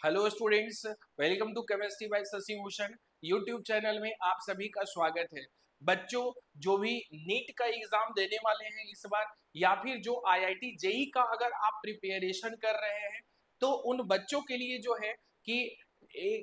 Hello students, welcome to chemistry by Shashi Bhushan YouTube channel में आप सभी का स्वागत है। बच्चों, जो भी नीट का एग्जाम देने वाले हैं इस बार, या फिर जो आईआईटी जेई का अगर आप प्रिपरेशन कर रहे हैं, तो उन बच्चों के लिए जो है कि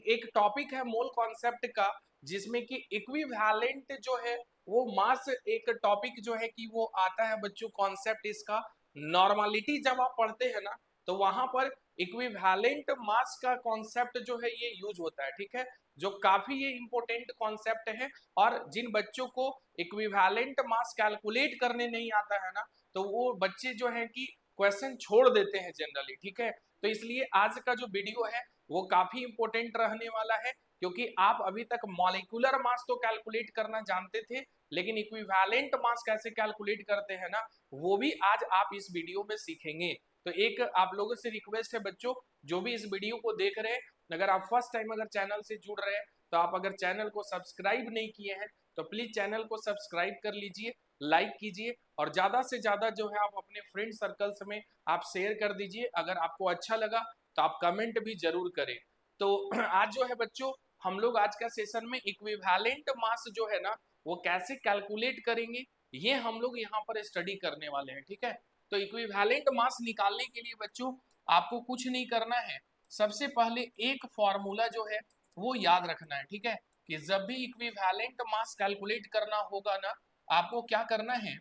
एक टॉपिक है मोल कॉन्सेप्ट का, जिसमें कि इक्विवेलेंट जो है वो मास एक टॉपिक जो है कि वो आता है बच्चों। कॉन्सेप्ट इसका नॉर्मलिटी जब आप पढ़ते हैं ना, तो वहां पर इक्विवेलेंट मास का कॉन्सेप्ट जो है ये यूज होता है, ठीक है, जो काफी ये इंपॉर्टेंट कॉन्सेप्ट है। और जिन बच्चों को इक्विवेलेंट मास कैलकुलेट करने नहीं आता है ना, तो वो बच्चे जो है कि क्वेश्चन छोड़ देते हैं जनरली, ठीक है। तो इसलिए आज का जो वीडियो है वो काफी इंपॉर्टेंट रहने वाला है, क्योंकि आप अभी तक मॉलिक्यूलर मास तो कैलकुलेट करना जानते थे, लेकिन इक्विवेलेंट मास कैसे कैलकुलेट करते हैं ना, वो भी आज आप इस वीडियो में सीखेंगे। तो एक आप लोगों से रिक्वेस्ट है बच्चों, जो भी इस वीडियो को देख रहे हैं, अगर आप फर्स्ट टाइम अगर चैनल से जुड़ रहे हैं, तो आप अगर चैनल को सब्सक्राइब नहीं किए हैं तो प्लीज चैनल को सब्सक्राइब कर लीजिए, लाइक कीजिए, और ज्यादा से ज्यादा जो है आप अपने फ्रेंड सर्कल्स में आप शेयर कर दीजिए। अगर आपको अच्छा लगा तो आप कमेंट भी जरूर करें। तो आज जो है बच्चों, हम लोग आज का सेशन में इक्विवेलेंट मास जो है ना वो कैसे कैलकुलेट करेंगे, ये हम लोग यहाँ पर स्टडी करने वाले हैं, ठीक है। तो इक्विवेलेंट मास निकालने के लिए बच्चों आपको कुछ नहीं करना है। सबसे पहले एक फॉर्मूला जो है वो याद रखना है, ठीक है, कि जब भी इक्विवेलेंट मास कैलकुलेट करना होगा ना, आपको क्या करना है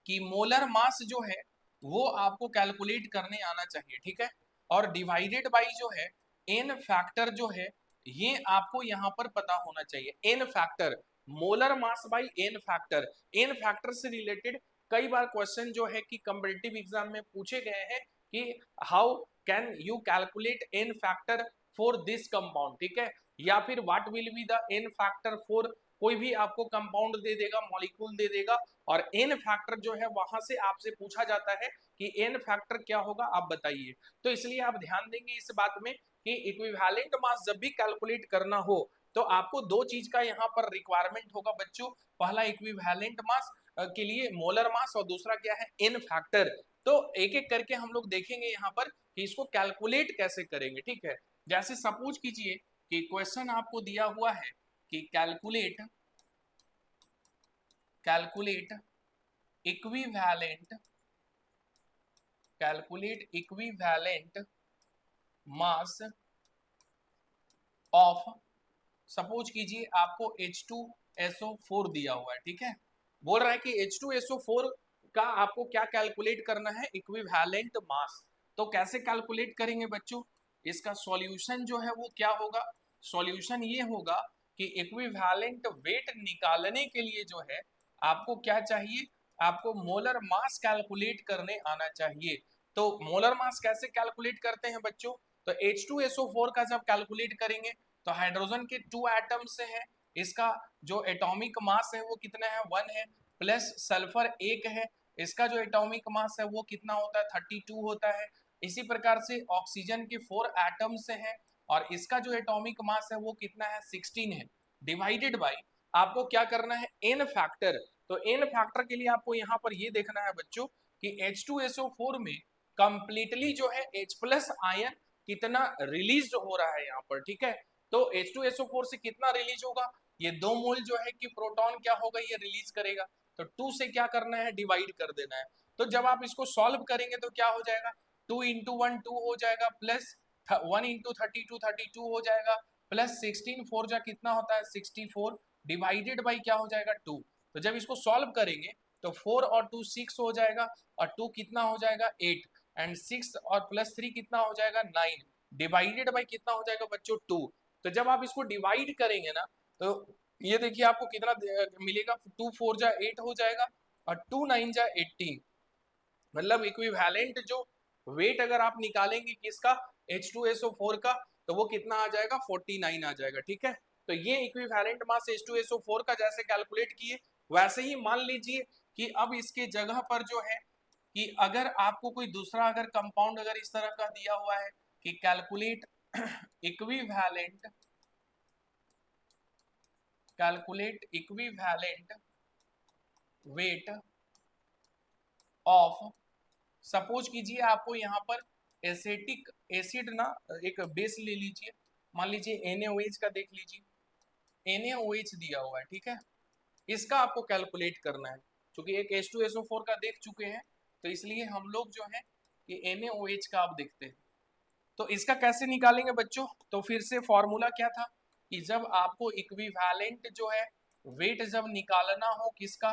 कि मोलर मास जो है वो आपको कैलकुलेट करने आना चाहिए, ठीक है। और डिवाइडेड बाई जो है एन फैक्टर जो है, ये आपको यहाँ पर पता होना चाहिए। N factor, molar mass by n factor. N factor से रिलेटेड कई बार क्वेश्चन जो है कि कम्पिटिटिव एग्जाम में पूछे गए हैं कि how can you calculate n factor for this compound, ठीक है, या फिर what will be the n factor for, कोई भी आपको कंपाउंड दे देगा, मॉलिक्यूल दे देगा, और एन फैक्टर जो है वहां से आपसे पूछा जाता है कि एन फैक्टर क्या होगा, आप बताइए। तो इसलिए आप ध्यान देंगे इस बात में कि इक्विवेलेंट मास जब भी कैलकुलेट करना हो, तो आपको दो चीज का यहाँ पर रिक्वायरमेंट होगा बच्चों। पहला इक्विवेलेंट मास के लिए मोलर मास, और दूसरा क्या है, एन फैक्टर। तो एक एक करके हम लोग देखेंगे यहाँ पर कि इसको कैलकुलेट कैसे करेंगे, ठीक है। जैसे सपोज कीजिए कि क्वेश्चन आपको दिया हुआ है कि calculate calculate equivalent calculate equivalent mass of, suppose कीजिए आपको H2SO4 दिया हुआ है, ठीक है। बोल रहा है कि H2SO4 का आपको क्या कैलकुलेट करना है, इक्विवेलेंट मास। तो कैसे कैलकुलेट करेंगे बच्चों, इसका सॉल्यूशन जो है वो क्या होगा, सॉल्यूशन ये होगा कि इक्विवेलेंट वेट निकालने के लिए जो है आपको क्या चाहिए, आपको मोलर मास कैलकुलेट करने आना चाहिए। तो मोलर मास कैसे कैलकुलेट करते हैं बच्चों, तो H2SO4 का जब कैलकुलेट करेंगे तो हाइड्रोजन के 2 एटम्स है, इसका जो एटॉमिक मास है वो कितना है, 1 है, प्लस सल्फर 1 है, इसका जो एटॉमिक मास है वो कितना होता है, 32 होता है। इसी प्रकार से ऑक्सीजन के 4 एटम्स हैं, और इसका जो एटॉमिक मास है वो कितना है, 16 है। डिवाइडेड बाई आपको क्या करना है, एन फैक्टर। तो एन फैक्टर के लिए आपको यहाँ पर ये देखना है बच्चों कि H2SO4 में कंप्लीटली जो है H प्लस आयन कितना रिलीज हो रहा है यहाँ पर, ठीक है। तो H2SO4 से कितना रिलीज होगा, ये 2 मोल जो है कि प्रोटॉन क्या होगा, ये रिलीज करेगा। तो 2 से क्या करना है, डिवाइड कर देना है। तो जब आप इसको सॉल्व करेंगे तो क्या हो जाएगा, 2 इंटू 1 2 हो जाएगा, प्लस 1 इंटू 32 32 हो जाएगा, प्लस 16 4 जा कितना होता है, 64, डिवाइडेड बाई क्या हो जाएगा, 2। तो जब इसको सॉल्व करेंगे तो 4 और 2 6 हो जाएगा, और 2 कितना हो जाएगा, 8, एंड 6 और प्लस 3 कितना हो जाएगा, 9, डिवाइडेड बाई कितना हो जाएगा बच्चों, 2। तो जब आप इसको डिवाइड करेंगे ना, तो ये देखिए आपको कितना मिलेगा, 2 4 जा 8 हो जाएगा, और 2 9 जा 18। मतलब इक्विवेलेंट जो वेट अगर आप निकालेंगे किसका, H2SO4 का, तो वो कितना आ जाएगा, 49 आ जाएगा, ठीक है। तो ये इक्विवेलेंट मास H2SO4 का जैसे कैलकुलेट किए, वैसे ही मान लीजिए कि अब इसके जगह पर जो है कि अगर आपको कोई दूसरा अगर कंपाउंड अगर इस तरह का दिया हुआ है कि calculate equivalent calculate equivalent weight of, suppose कीजिए आपको यहाँ पर एसेटिक एसिड ना एक बेस ले लीजिए, मान लीजिए NaOH का देख लीजिए, NaOH दिया हुआ है, ठीक है, इसका आपको कैलकुलेट करना है। क्योंकि एक H2SO4 का देख चुके हैं तो इसलिए हम लोग जो है ये NaOH का आप देखते हैं। तो इसका कैसे निकालेंगे बच्चों, तो फिर से फॉर्मूला क्या था कि जब आपको इक्विवेलेंट जो है वेट जब निकालना हो किसका,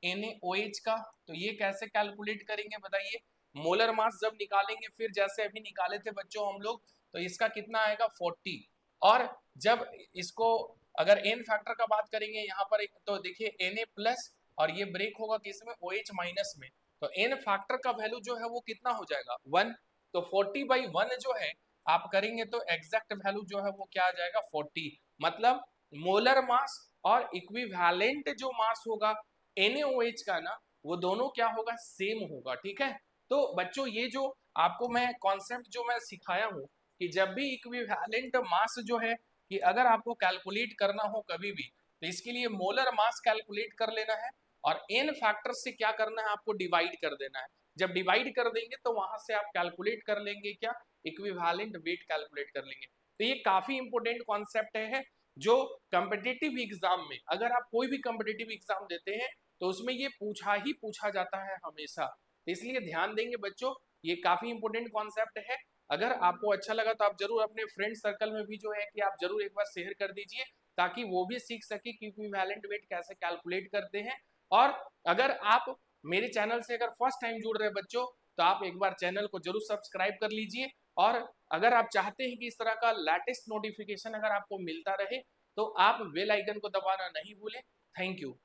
NaOH का, तो ये कैसे कैलकुलेट करेंगे बताइए। मोलर मास जब निकालेंगे, फिर जैसे अभी निकाले थे बच्चों हम लोग, तो इसका कितना आएगा 40। और जब इसको अगर एन फैक्टर का बात करेंगे यहाँ पर तो देखिए Na प्लस और ये ब्रेक होगा किसमें, OH माइनस में, तो एन फैक्टर का वैल्यू जो है वो कितना हो जाएगा 1। तो 40/1 जो है आप करेंगे तो एग्जैक्ट वैल्यू जो है वो क्या आ जाएगा 40। मतलब मोलर मास और इक्विवेलेंट जो मास होगा NaOH का ना, वो दोनों क्या होगा, सेम होगा, ठीक है। तो बच्चों ये जो आपको मैं कॉन्सेप्ट जो मैं सिखाया हूँ कि जब भी इक्विवेलेंट मास जो है कि अगर आपको कैलकुलेट करना हो कभी भी, तो इसके लिए मोलर मास कैलकुलेट कर लेना है और एन फैक्टर से क्या करना है, आपको डिवाइड कर देना है। जब डिवाइड कर देंगे तो वहां से आप कैलकुलेट कर लेंगे क्या, इक्विवेलेंट वेट कैलकुलेट कर लेंगे। तो ये काफी इंपॉर्टेंट कॉन्सेप्ट है जो कॉम्पिटिटिव एग्जाम में, अगर आप कोई भी कॉम्पिटिटिव एग्जाम देते हैं तो उसमें ये पूछा ही पूछा जाता है हमेशा। तो इसलिए ध्यान देंगे बच्चों, ये काफी इंपॉर्टेंट कॉन्सेप्ट है। अगर आपको अच्छा लगा तो आप जरूर अपने फ्रेंड सर्कल में भी जो है कि आप जरूर एक बार शेयर कर दीजिए, ताकि वो भी सीख सके कि इक्विवेलेंट वेट कैसे कैलकुलेट करते हैं। और अगर आप मेरे चैनल से अगर फर्स्ट टाइम जुड़ रहे बच्चों, तो आप एक बार चैनल को जरूर सब्सक्राइब कर लीजिए। और अगर आप चाहते हैं कि इस तरह का लेटेस्ट नोटिफिकेशन अगर आपको मिलता रहे, तो आप बेल आइकन को दबाना नहीं भूलें। Thank you.